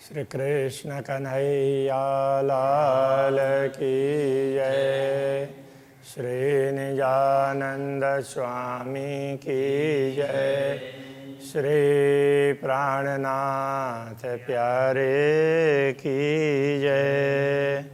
श्री कृष्ण कन्हैया लाल की जय। श्री निजानंद स्वामी की जय। श्री प्राणनाथ प्यारे की जय।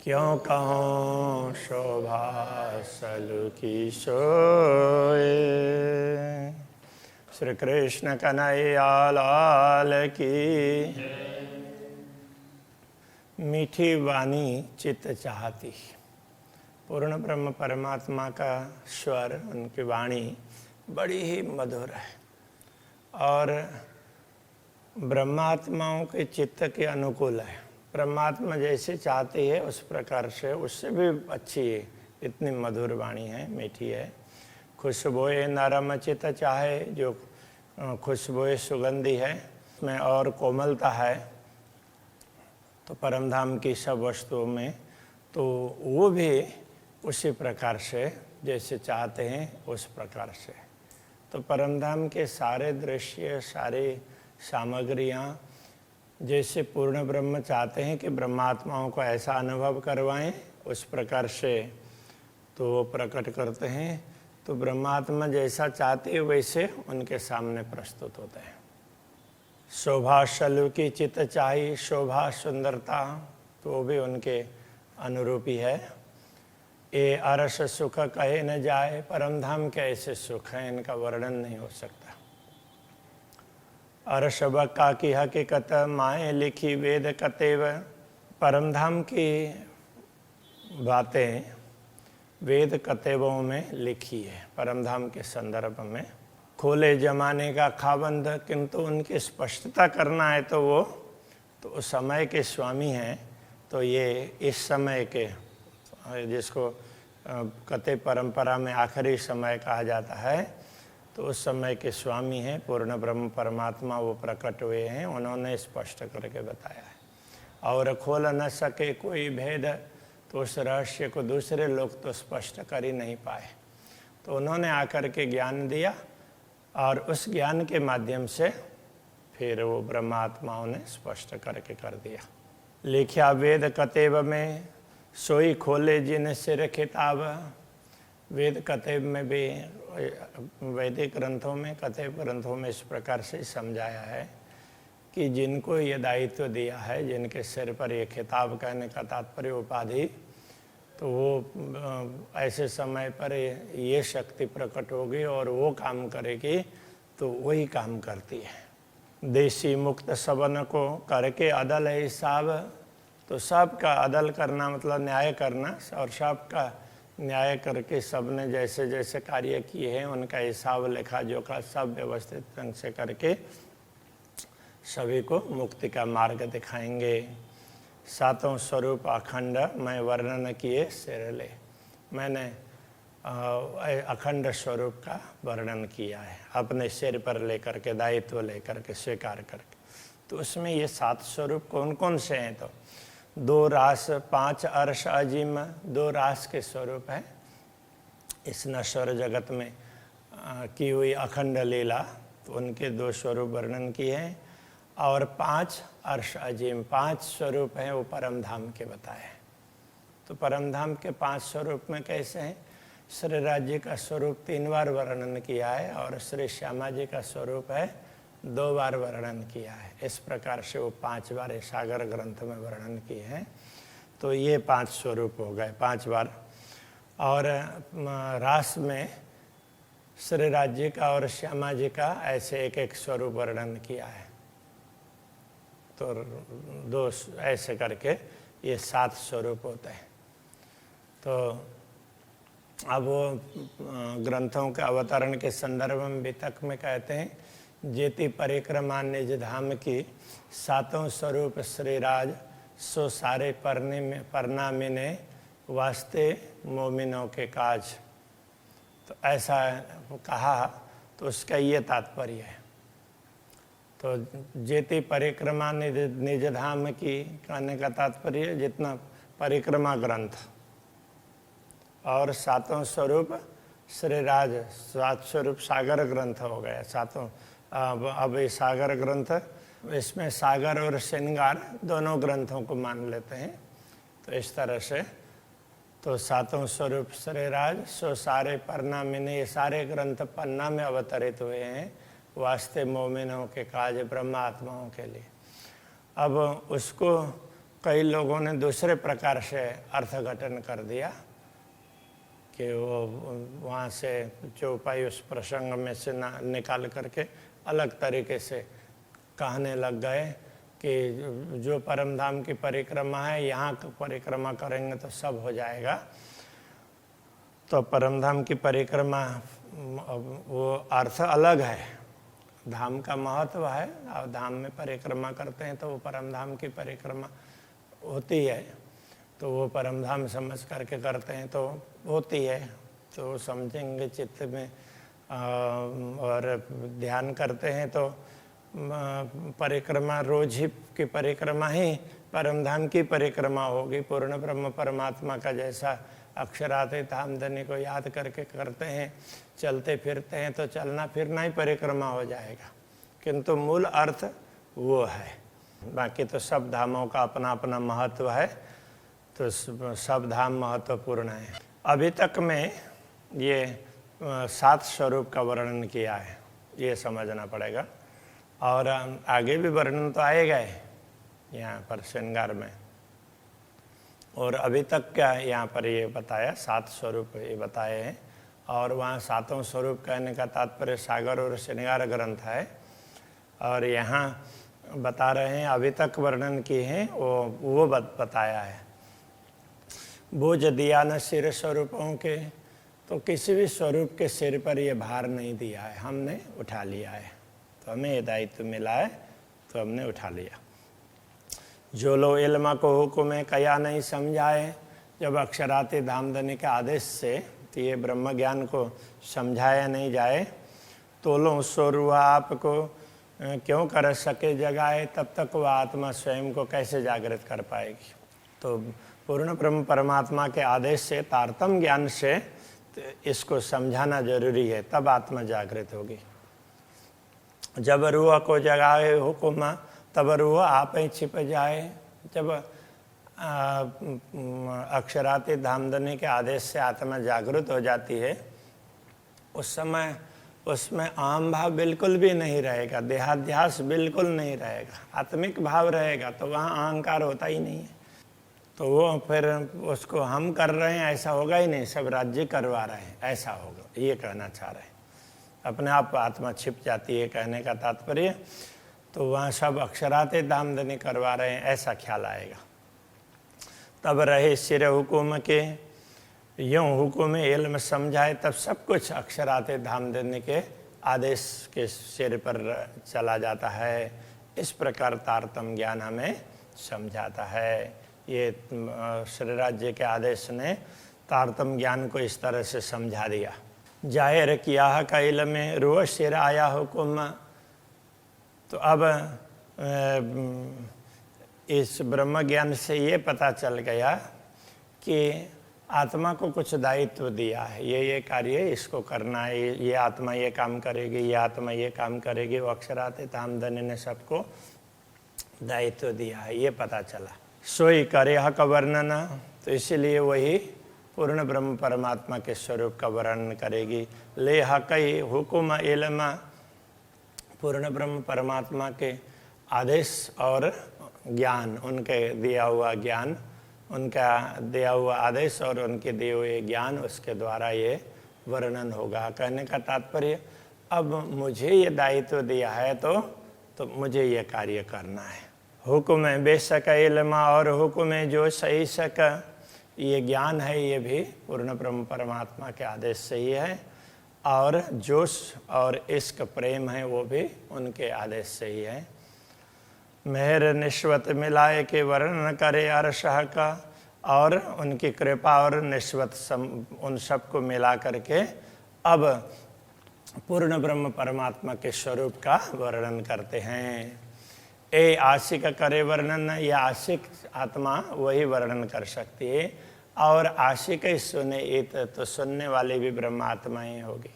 क्यों कहूँ शोभा सलु की सोए। श्री कृष्ण कन्हैया लाल की। मीठी वाणी चित्त चाहती। पूर्ण ब्रह्म परमात्मा का स्वर, उनकी वाणी बड़ी ही मधुर है और ब्रह्मात्माओं के चित्त के अनुकूल है। परमात्मा जैसे चाहती है उस प्रकार से, उससे भी अच्छी है। इतनी मधुर वाणी है, मीठी है। खुशबोए नरम चित चाहे, जो खुशबोए सुगंधी है, उसमें और कोमलता है तो परमधाम की सब वस्तुओं में, तो वो भी उसी प्रकार से जैसे चाहते हैं उस प्रकार से। तो परमधाम के सारे दृश्य, सारी सामग्रियाँ जैसे पूर्ण ब्रह्म चाहते हैं कि ब्रह्मात्माओं को ऐसा अनुभव करवाएं, उस प्रकार से तो वो प्रकट करते हैं। तो ब्रह्मात्मा जैसा चाहते हैं वैसे उनके सामने प्रस्तुत होते हैं। शोभा शलु की चित चाहिए, शोभा सुंदरता, तो वो भी उनके अनुरूपी है। ये अरस सुख कहे न जाए, परमधाम के ऐसे सुख हैं, इनका वर्णन नहीं हो सकता। अरशबका की हकीकत माए लिखी वेद कतेव। परमधाम की बातें वेद कतेवों में लिखी है, परमधाम के संदर्भ में। खोले जमाने का खाबंद, किंतु उनकी स्पष्टता करना है तो वो तो उस समय के स्वामी हैं। तो ये इस समय के, जिसको कते परंपरा में आखिरी समय कहा जाता है, तो उस समय के स्वामी हैं पूर्ण ब्रह्म परमात्मा, वो प्रकट हुए हैं, उन्होंने स्पष्ट करके बताया है। और खोल न सके कोई भेद, तो उस रहस्य को दूसरे लोग तो स्पष्ट कर ही नहीं पाए, तो उन्होंने आकर के ज्ञान दिया और उस ज्ञान के माध्यम से फिर वो ब्रह्मात्माओं ने स्पष्ट करके कर दिया। लिखा वेद कतेब में, सोई खोले जिन सिर खिताब। वेद कतेब में भी, वैदिक ग्रंथों में, कतेब ग्रंथों में इस प्रकार से समझाया है कि जिनको ये दायित्व दिया है, जिनके सिर पर ये खिताब, कहने का तात्पर्य उपाधि, तो वो ऐसे समय पर ये शक्ति प्रकट होगी और वो काम करेगी, तो वही काम करती है। देशी मुक्त सबन को करके अदल है हिसाब। तो सबका अदल करना मतलब न्याय करना, और सबका न्याय करके सबने जैसे जैसे कार्य किए हैं उनका हिसाब लेखा जोखा सब व्यवस्थित ढंग से करके सभी को मुक्ति का मार्ग दिखाएंगे। सातों स्वरूप अखंड मैं वर्णन किए सिर ले। मैंने अखंड स्वरूप का वर्णन किया है, अपने सिर पर लेकर के, दायित्व लेकर के, स्वीकार करके। तो उसमें ये 7 स्वरूप कौन कौन से हैं? तो 2 रास 5 अर्श अजीम, 2 रास के स्वरूप है इस नश्वर जगत में की हुई अखंड लीला, तो उनके 2 स्वरूप वर्णन किए हैं। और 5 अर्श अजीम, 5 स्वरूप हैं वो परमधाम के बताए। तो परमधाम के 5 स्वरूप में कैसे हैं? श्री राज्य का स्वरूप 3 बार वर्णन किया है और श्री श्यामा जी का स्वरूप है 2 बार वर्णन किया है। इस प्रकार से वो 5 बार सागर ग्रंथ में वर्णन किए हैं। तो ये 5 स्वरूप हो गए, 5 बार। और रास में श्री राज्य का और श्यामा जी का ऐसे एक एक स्वरूप वर्णन किया है। तो 2 ऐसे करके ये 7 स्वरूप होते हैं। तो अब वो ग्रंथों के अवतरण के संदर्भ में वितक में कहते हैं, जेति परिक्रमा निज धाम की, 7 स्वरूप श्रीराज, सो सारे परना मिने, वास्ते मोमिनों के काज। तो ऐसा कहा, तो उसका ये तात्पर्य है तो जेती परिक्रमा निज धाम की कहने का तात्पर्य जितना परिक्रमा ग्रंथ और सातों स्वरूप श्रीराज, 7 स्वरूप सागर ग्रंथ हो गया। सातों अब ये सागर ग्रंथ, इसमें सागर और श्रृंगार दोनों ग्रंथों को मान लेते हैं। तो इस तरह से तो सातों स्वरूप श्रीराज सो सारे पन्ना में, ये सारे ग्रंथ पन्ना में अवतरित हुए हैं वास्ते मोमिनों के काज ब्रह्मात्माओं के लिए। अब उसको कई लोगों ने दूसरे प्रकार से अर्थघटन कर दिया कि वो वहाँ से चौपाई उस प्रसंग में से निकाल करके अलग तरीके से कहने लग गए कि जो परमधाम की परिक्रमा है, यहाँ परिक्रमा करेंगे तो सब हो जाएगा। तो परमधाम की परिक्रमा वो अर्थ अलग है, धाम का महत्व है और धाम में परिक्रमा करते हैं तो वो परमधाम की परिक्रमा होती है। तो वो परमधाम समझ करके करते हैं तो होती है, तो समझेंगे चित्त में और ध्यान करते हैं तो परिक्रमा रोज ही की परिक्रमा ही परमधाम की परिक्रमा होगी। पूर्ण ब्रह्म परमात्मा का जैसा अक्षरातीत धामधनी को याद करके करते हैं, चलते फिरते हैं तो चलना फिरना ही परिक्रमा हो जाएगा, किंतु मूल अर्थ वो है। बाकी तो सब धामों का अपना अपना महत्व है, तो सब धाम महत्वपूर्ण है। अभी तक में ये 7 स्वरूप का वर्णन किया है, ये समझना पड़ेगा। और आगे भी वर्णन तो आएगा यहाँ पर श्रृंगार में। और अभी तक क्या यहाँ पर ये बताया 7 स्वरूप ये बताए हैं, और वहाँ 7 स्वरूप कहने का तात्पर्य सागर और श्रृंगार ग्रंथ है। और यहाँ बता रहे हैं अभी तक वर्णन किए हैं वो बताया है। बोझ दिया न सिर स्वरूपों के, तो किसी भी स्वरूप के सिर पर ये भार नहीं दिया है, हमने उठा लिया है। तो हमें ये दायित्व मिला है तो हमने उठा लिया। जो लो इल्मा को हुक्म कया नहीं समझाए, जब अक्षराती धामधनी के आदेश से तो ये ब्रह्म ज्ञान को समझाया नहीं जाए, तो लो स्वरूप आपको क्यों कर सके जगाए, तब तक वह आत्मा स्वयं को कैसे जागृत कर पाएगी। तो पूर्ण ब्रह्म परमात्मा के आदेश से तारतम्य ज्ञान से इसको समझाना जरूरी है, तब आत्मा जागृत होगी। जब रूह को जगाए हुक्म, तब रूह आप ही छिप जाए। जब अक्षराती धामधनी के आदेश से आत्मा जागृत हो जाती है, उस समय उसमें आम भाव बिल्कुल भी नहीं रहेगा, देहाध्यास बिल्कुल नहीं रहेगा, आत्मिक भाव रहेगा। तो वहाँ अहंकार होता ही नहीं है। तो वो फिर उसको हम कर रहे हैं ऐसा होगा ही नहीं, सब राज्य करवा रहे हैं ऐसा होगा, ये कहना चाह रहे हैं। अपने आप आत्मा छिप जाती है कहने का तात्पर्य। तो वहाँ सब अक्षराते धामधनी करवा रहे हैं ऐसा ख्याल आएगा। तब रहे सिर हुकुम के, यूँ हुकुम इल्म समझाए, तब सब कुछ अक्षराते धामधनी के आदेश के सिर पर चला जाता है। इस प्रकार तारतम्य ज्ञान हमें समझाता है। ये श्री राज्य के आदेश ने तारतम्य ज्ञान को इस तरह से समझा दिया। जाहिर किया का इल्म रूह सिर आया हुकुम। तो अब इस ब्रह्म ज्ञान से ये पता चल गया कि आत्मा को कुछ दायित्व दिया है, ये कार्य इसको करना है, ये आत्मा ये काम करेगी, ये आत्मा ये काम करेगी। वो अक्षराते धामधनी ने सबको दायित्व दिया है, ये पता चला। सोई करे हक वर्णन, तो इसीलिए वही पूर्ण ब्रह्म परमात्मा के स्वरूप का वर्णन करेगी। ले हकई हुकुम इल्म, पूर्ण ब्रह्म परमात्मा के आदेश और ज्ञान, उनके दिया हुआ ज्ञान, उनका दिया हुआ आदेश और उनके दिए हुए ज्ञान, उसके द्वारा ये वर्णन होगा। कहने का तात्पर्य अब मुझे ये दायित्व दिया है तो मुझे ये कार्य करना है। हुक्म बेशक इल्मा, और हुक्म जो सही सक, ये ज्ञान है ये भी पूर्ण ब्रह्म परमात्मा के आदेश से ही है। और जोश और इश्क प्रेम है वो भी उनके आदेश से ही है। मेहर निश्वत मिलाए के वर्णन करे अर्शह का, और उनकी कृपा और निश्वत उन सबको मिला करके अब पूर्ण ब्रह्म परमात्मा के स्वरूप का वर्णन करते हैं। ए आशिक करे वर्णन, या आशिक आत्मा वही वर्णन कर सकती है, और आशिक ही सुने इत, तो सुनने वाले भी ब्रह्मात्मा ही होगी।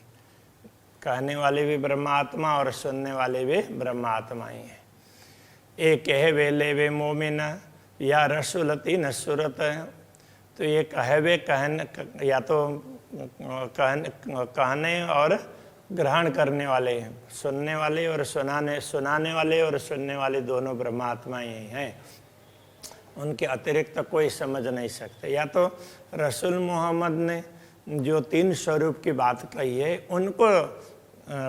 कहने वाले भी ब्रह्मात्मा और सुनने वाले भी ब्रह्मात्मा ही है। ए कहे वे ले वे मोमिन, या रसुलती न सूरत, तो ये कहे वे कहन, या तो कहने और ग्रहण करने वाले हैं, सुनने वाले और सुनाने वाले और सुनने वाले दोनों ब्रह्मात्मा ही हैं। उनके अतिरिक्त तो कोई समझ नहीं सकते। या तो रसूल मोहम्मद ने जो 3 स्वरूप की बात कही है, उनको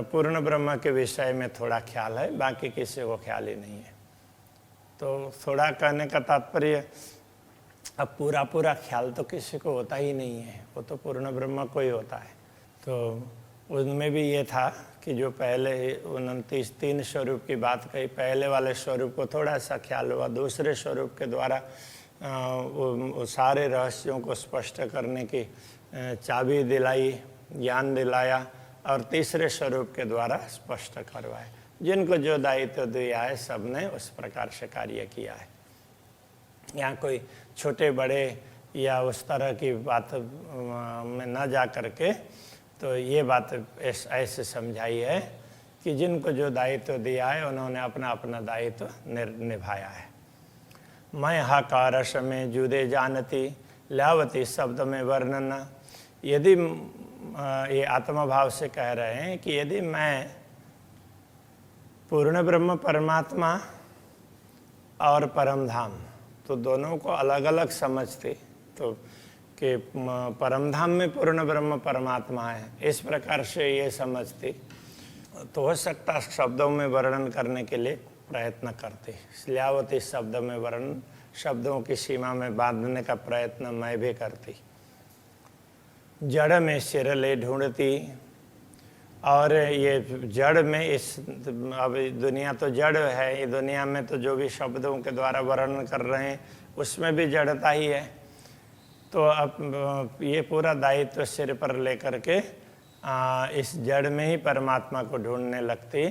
पूर्ण ब्रह्म के विषय में थोड़ा ख्याल है, बाकी किसी को ख्याल ही नहीं है। तो थोड़ा कहने का तात्पर्य, अब पूरा ख्याल तो किसी को होता ही नहीं है, वो तो पूर्ण ब्रह्म को ही होता है। तो उनमें भी ये था कि जो पहले 29 3 स्वरूप की बात कही, पहले वाले स्वरूप को थोड़ा सा ख्याल हुआ, दूसरे स्वरूप के द्वारा वो सारे रहस्यों को स्पष्ट करने की चाबी दिलाई, ज्ञान दिलाया, और तीसरे स्वरूप के द्वारा स्पष्ट करवाए। जिनको जो दायित्व दिया है सबने उस प्रकार से कार्य किया है। यहाँ कोई छोटे बड़े या उस तरह की बात में न जा करके, तो ये बात ऐसे समझाई है कि जिनको जो दायित्व दिया है उन्होंने अपना अपना दायित्व निभाया है। मैं हाकारश में जुदे जानती, लावती शब्द में वर्णन। यदि ये आत्मभाव से कह रहे हैं कि यदि मैं पूर्ण ब्रह्म परमात्मा और परमधाम, तो दोनों को अलग अलग समझते, तो कि परमधाम में पूर्ण ब्रह्म परमात्मा है, इस प्रकार से ये समझती, तो हो सकता शब्दों में वर्णन करने के लिए प्रयत्न करते। श्ल्यावती शब्द में वर्णन, शब्दों की सीमा में बांधने का प्रयत्न मैं भी करती। जड़ में सिर ले ढूंढती, और ये जड़ में इस, अब दुनिया तो जड़ है, ये दुनिया में तो जो भी शब्दों के द्वारा वर्णन कर रहे हैं उसमें भी जड़ता ही है। तो अब ये पूरा दायित्व सिर पर लेकर के इस जड़ में ही परमात्मा को ढूंढने लगती,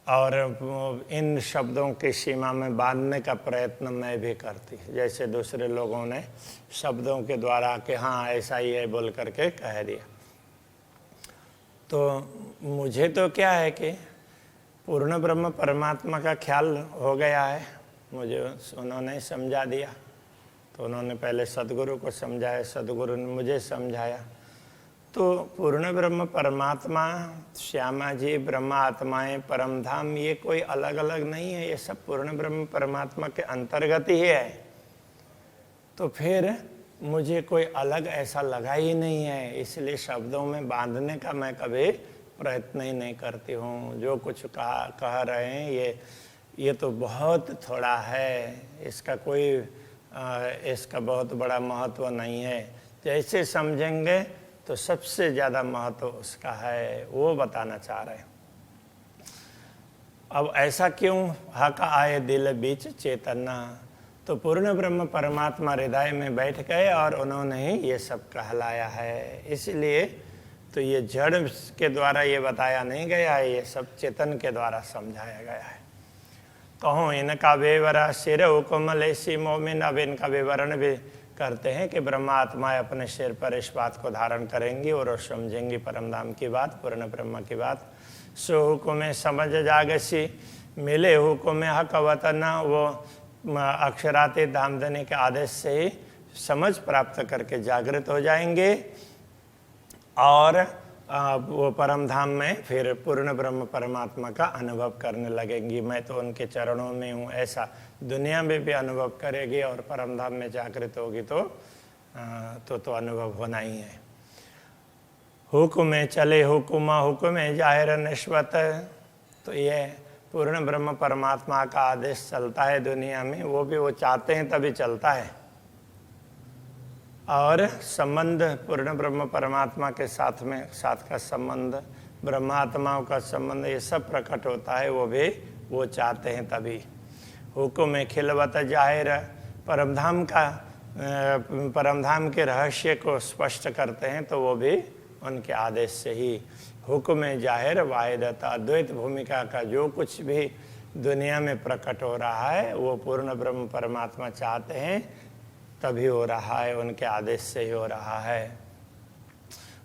और इन शब्दों की सीमा में बांधने का प्रयत्न मैं भी करती, जैसे दूसरे लोगों ने शब्दों के द्वारा कि हाँ ऐसा ही है बोल करके कह दिया। तो मुझे तो क्या है कि पूर्ण ब्रह्म परमात्मा का ख्याल हो गया है, मुझे उन्होंने समझा दिया। तो उन्होंने पहले सदगुरु को समझाया, सदगुरु ने मुझे समझाया। तो पूर्ण ब्रह्म परमात्मा, श्यामा जी, ब्रह्मा आत्माएं, परमधाम, ये कोई अलग अलग नहीं है, ये सब पूर्ण ब्रह्म परमात्मा के अंतर्गत ही है। तो फिर मुझे कोई अलग ऐसा लगा ही नहीं है, इसलिए शब्दों में बांधने का मैं कभी प्रयत्न ही नहीं करती हूँ। जो कुछ कह रहे हैं ये तो बहुत थोड़ा है, इसका कोई इसका बहुत बड़ा महत्व नहीं है। जैसे समझेंगे तो सबसे ज़्यादा महत्व उसका है, वो बताना चाह रहे हैं। अब ऐसा क्यों? हक आए दिल बीच चेतना, तो पूर्ण ब्रह्म परमात्मा हृदय में बैठ गए और उन्होंने ही ये सब कहलाया है। इसलिए तो ये जड़ के द्वारा ये बताया नहीं गया है, ये सब चेतन के द्वारा समझाया गया है। कहूँ इनका विवरण सिर हुकुम ऐसी मोमिन। अब इनका विवरण भी करते हैं कि ब्रह्मात्मा अपने सिर पर इस बात को धारण करेंगी और समझेंगी परमधाम की बात, पूर्ण ब्रह्म की बात। सो हुकुम समझ जागसी, मिले हुकुम हक वतन, वो अक्षराते धामधनी के आदेश से ही समझ प्राप्त करके जागृत हो जाएंगे, और वो परमधाम में फिर पूर्ण ब्रह्म परमात्मा का अनुभव करने लगेंगी। मैं तो उनके चरणों में हूँ, ऐसा दुनिया में भी अनुभव करेगी, और परमधाम में जागृत होगी तो अनुभव होना ही है। हुक्म चले हुक्म, हुक्म जाहिर नश्वत, तो ये पूर्ण ब्रह्म परमात्मा का आदेश चलता है दुनिया में, वो भी वो चाहते हैं तभी चलता है। और संबंध पूर्ण ब्रह्म परमात्मा के साथ का संबंध, ब्रह्मात्माओं का संबंध, ये सब प्रकट होता है, वो भी वो चाहते हैं तभी। हुक्म खिलवत जाहिर, परमधाम के रहस्य को स्पष्ट करते हैं, तो वो भी उनके आदेश से ही। हुक्म जाहिर वाहिदत अद्वैत भूमिका का जो कुछ भी दुनिया में प्रकट हो रहा है वो पूर्ण ब्रह्म परमात्मा चाहते हैं तभी हो रहा है, उनके आदेश से ही हो रहा है।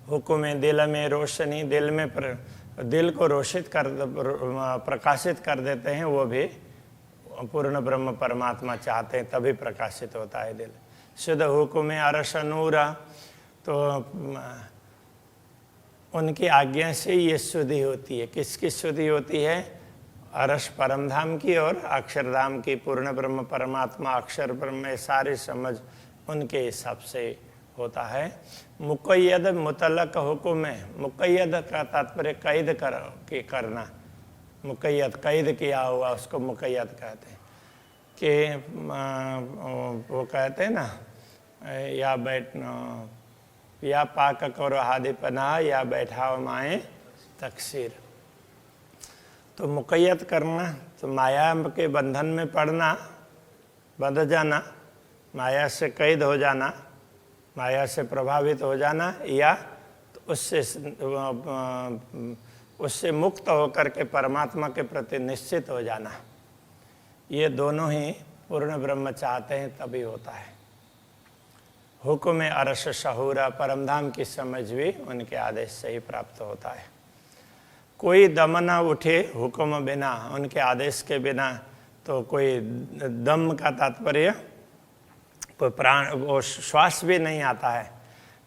हुक्म दिल में रोशनी, दिल को रोशित कर प्रकाशित कर देते हैं, वो भी पूर्ण ब्रह्म परमात्मा चाहते हैं तभी प्रकाशित होता है दिल। शुद्ध हुक्म अरश नूर, तो उनकी आज्ञा से ये शुद्धि होती है। किसकी शुद्धि होती है? अरश परमधाम की और अक्षरधाम की। पूर्ण ब्रह्म परमात्मा अक्षर ब्रह्म सारी समझ उनके हिसाब से होता है। मुक़य्यद मुतलक हुक्म है। मुक़य्यद का तात्पर्य कैद करना। मुक़य्यद कैद किया हुआ उसको मुक़य्यद कहते हैं। कि वो कहते हैं ना, या पाक करो हादि पनाह, या बैठाओ माए तकसीर। तो मुक़य्यद करना, तो माया के बंधन में पड़ना, बंध जाना, माया से कैद हो जाना, माया से प्रभावित हो जाना, या तो उससे मुक्त होकर के परमात्मा के प्रति निश्चित हो जाना। ये दोनों ही पूर्ण ब्रह्म चाहते हैं तभी होता है। हुक्म अरश शहूरा, परमधाम की समझ भी उनके आदेश से ही प्राप्त होता है। कोई दम न उठे हुक्म बिना, उनके आदेश के बिना तो कोई दम का तात्पर्य कोई प्राण, वो श्वास भी नहीं आता है।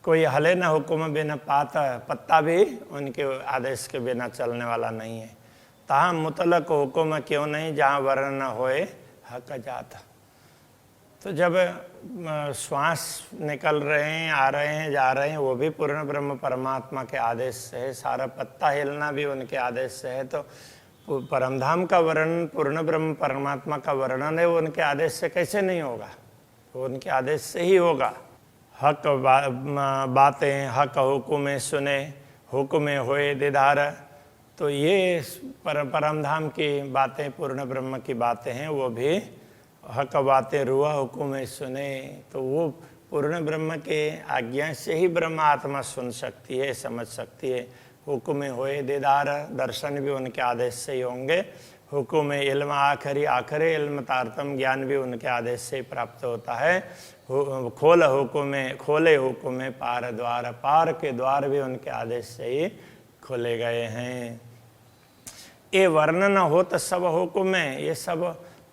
कोई हले न हुक्म बिना पत्ता भी उनके आदेश के बिना चलने वाला नहीं है। तहाँ मुतलक हुक्म क्यों नहीं जहाँ वर्ण न होए हक जात। तो जब श्वास निकल रहे हैं, आ रहे हैं, जा रहे हैं, वो भी पूर्ण ब्रह्म परमात्मा के आदेश से है। सारा पत्ता हिलना भी उनके आदेश से है। तो परमधाम का वर्णन, पूर्ण ब्रह्म परमात्मा का वर्णन है, वो उनके आदेश से कैसे नहीं होगा? वो उनके आदेश से ही होगा। हक बातें हक हुक्म सुने, हुक्म होए दीदार। तो ये परमधाम की बातें, पूर्ण ब्रह्म की बातें हैं, वो भी हक बातें रुआ हुक्म सुने। तो वो पूर्ण ब्रह्म के आज्ञा से ही ब्रह्म आत्मा सुन सकती है, समझ सकती है। हुक्म होए दीदार, दर्शन भी उनके आदेश से ही होंगे। हुक्म इल्म आखिरी इल्म तारतम ज्ञान भी उनके आदेश से ही प्राप्त होता है। खोले हुक्म पार द्वार, पार के द्वार भी उनके आदेश से ही खोले गए हैं। ये वर्णन हो तो सब हुक्म है, ये सब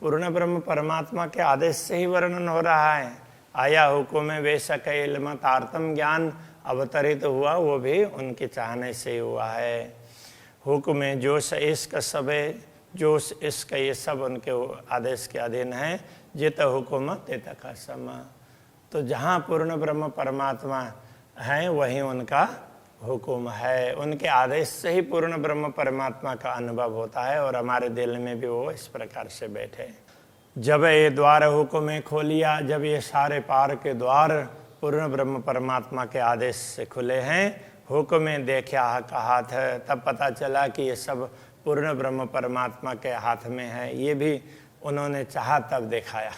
पूर्ण ब्रह्म परमात्मा के आदेश से ही वर्णन हो रहा है। आया हुक्म वे सके इल्म तारतम ज्ञान अवतरित हुआ, वो भी उनके चाहने से ही हुआ है। हुक्म जोश इश्क सबे, जोश इश्क ये सब उनके आदेश के अधीन है। जित हुक्म तित कसम। तो जहाँ पूर्ण ब्रह्म परमात्मा है वहीं उनका हुक्म है। उनके आदेश से ही पूर्ण ब्रह्म परमात्मा का अनुभव होता है और हमारे दिल में भी वो इस प्रकार से बैठे। जब ये द्वार हुक्म खोलिया, जब ये सारे पार के द्वार पूर्ण ब्रह्म परमात्मा के आदेश से खुले हैं, हुक्म देखा का हाथ है, तब पता चला कि ये सब पूर्ण ब्रह्म परमात्मा के हाथ में है। ये भी उन्होंने चाहा तब दिखाया।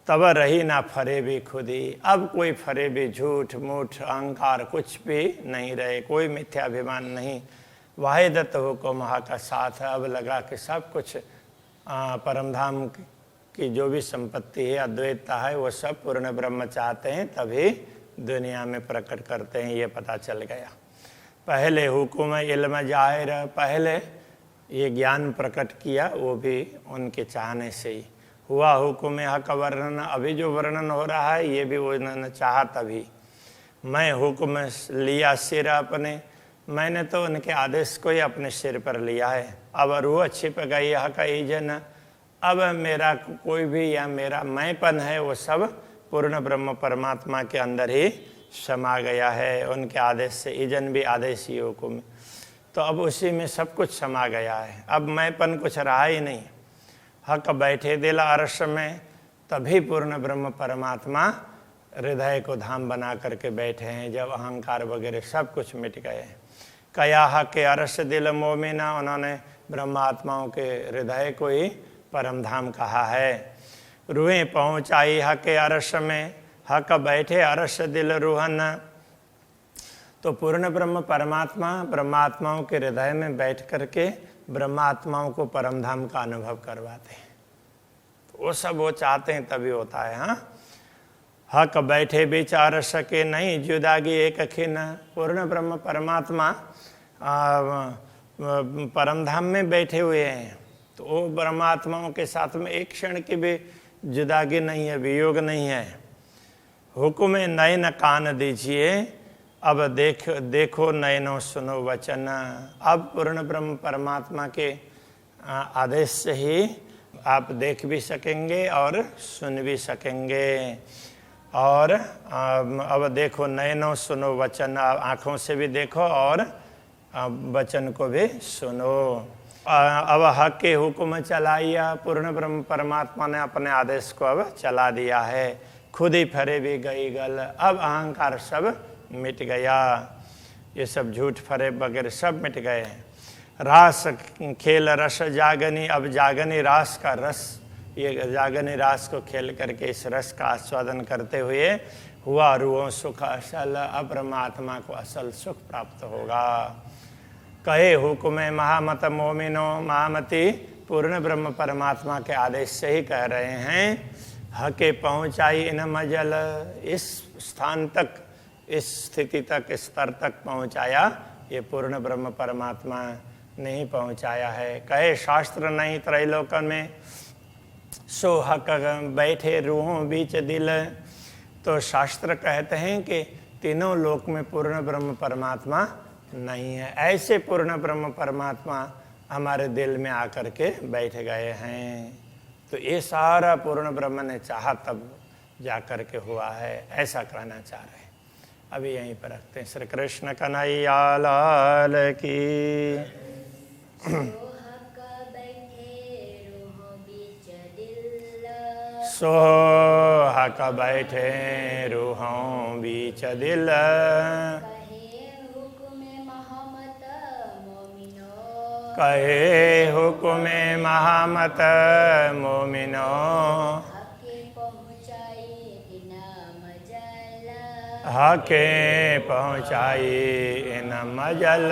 तब रही ना फरे भी खुदी। अब कोई फरे भी, झूठ मूठ अहंकार कुछ भी नहीं रहे, कोई मिथ्याभिमान नहीं। वाहिदत हुक्म हा का साथ है। अब लगा कि सब कुछ परमधाम की जो भी संपत्ति है, अद्वैतता है, वो सब पूर्ण ब्रह्म चाहते हैं तभी दुनिया में प्रकट करते हैं, ये पता चल गया। पहले हुक्म इल्म जाहिर, पहले ये ज्ञान प्रकट किया वो भी उनके चाहने से ही हुआ। हुक्म हक वर्णन, अभी जो वर्णन हो रहा है ये भी उन्होंने चाहा तभी। मैं हुक्म लिया सिर अपने, मैंने तो उनके आदेश को ही अपने सिर पर लिया है। अब रूह छिप गई हक ईजन, अब मेरा कोई भी या मेरा मैंपन है वो सब पूर्ण ब्रह्म परमात्मा के अंदर ही समा गया है। उनके आदेश से, ईजन भी आदेश ही हुक्म, तो अब उसी में सब कुछ समा गया है। अब मैंपन कुछ रहा ही नहीं। हक बैठे दिल अरश में, तभी पूर्ण ब्रह्म परमात्मा हृदय को धाम बना करके बैठे हैं, जब अहंकार वगैरह सब कुछ मिट गए। कया हक अरश दिल मोमिना, उन्होंने ब्रह्मात्माओं के हृदय को ही परम धाम कहा है। रूहें पहुँचाई हक अरश में, हक बैठे अरश दिल रूहन। तो पूर्ण ब्रह्म परमात्मा ब्रह्मात्माओं के हृदय में बैठ करके ब्रह्मात्माओं को परमधाम का अनुभव करवाते हैं। तो वो सब वो चाहते हैं तभी होता है। हाँ, हक बैठे विचार सके नहीं जुदागी एक खिन। पूर्ण ब्रह्म परमात्मा परमधाम में बैठे हुए हैं, तो वो ब्रह्मात्माओं के साथ में एक क्षण की भी जुदागी नहीं है, वियोग नहीं है। हुक्म नयन कान दीजिए, अब देखो नयनों सुनो वचन। अब पूर्ण ब्रह्म परमात्मा के आदेश से ही आप देख भी सकेंगे और सुन भी सकेंगे। और अब देखो नयनों सुनो वचन, आँखों से भी देखो और वचन को भी सुनो। अब हक के हुक्म चलाइया, पूर्ण ब्रह्म परमात्मा ने अपने आदेश को अब चला दिया है। खुद ही फरे भी गई गल, अब अहंकार सब मिट गया, ये सब झूठ फरे वगैरह सब मिट गए। रास खेल रस जागनी, अब जागनी रास का रस, ये जागनी रास को खेल करके इस रस का आस्वादन करते हुए हुआ रूहों सुख असल, अब परमात्मा को असल सुख प्राप्त होगा। कहे हुक्म महामत मोमिनो, महामती पूर्ण ब्रह्म परमात्मा के आदेश से ही कह रहे हैं। हके पहुँचाई इन मजल, इस स्थान तक, इस स्थिति तक, इस स्तर तक पहुँचाया ये पूर्ण ब्रह्म परमात्मा नहीं पहुँचाया है। कहे शास्त्र नहीं त्रैलोक में, सो हक बैठे रूहों बीच दिल। तो शास्त्र कहते हैं कि तीनों लोक में पूर्ण ब्रह्म परमात्मा नहीं है। ऐसे पूर्ण ब्रह्म परमात्मा हमारे दिल में आकर के बैठ गए हैं। तो ये सारा पूर्ण ब्रह्म ने चाहा तब जा कर के हुआ है, ऐसा कहना चाह रहे हैं। अभी यहीं पर रखते हैं। श्री कृष्ण कन्हैया लाल की। सो हक बैठे रूहों बीच दिल, कहे हुक्म महामत मोमिनो, हके पहुँचाई इन मजल।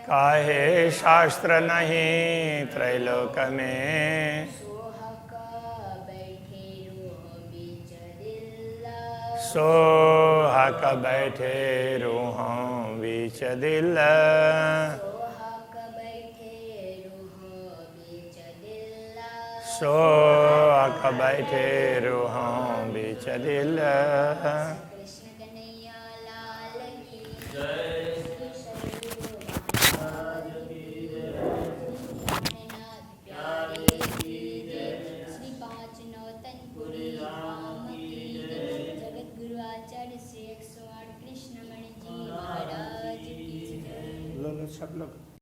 काहे शास्त्र नहीं त्रैलोक में, सो हक बैठे रूहों बीच दिल, सो हक बैठे रूहों बीच दिल। सब लोग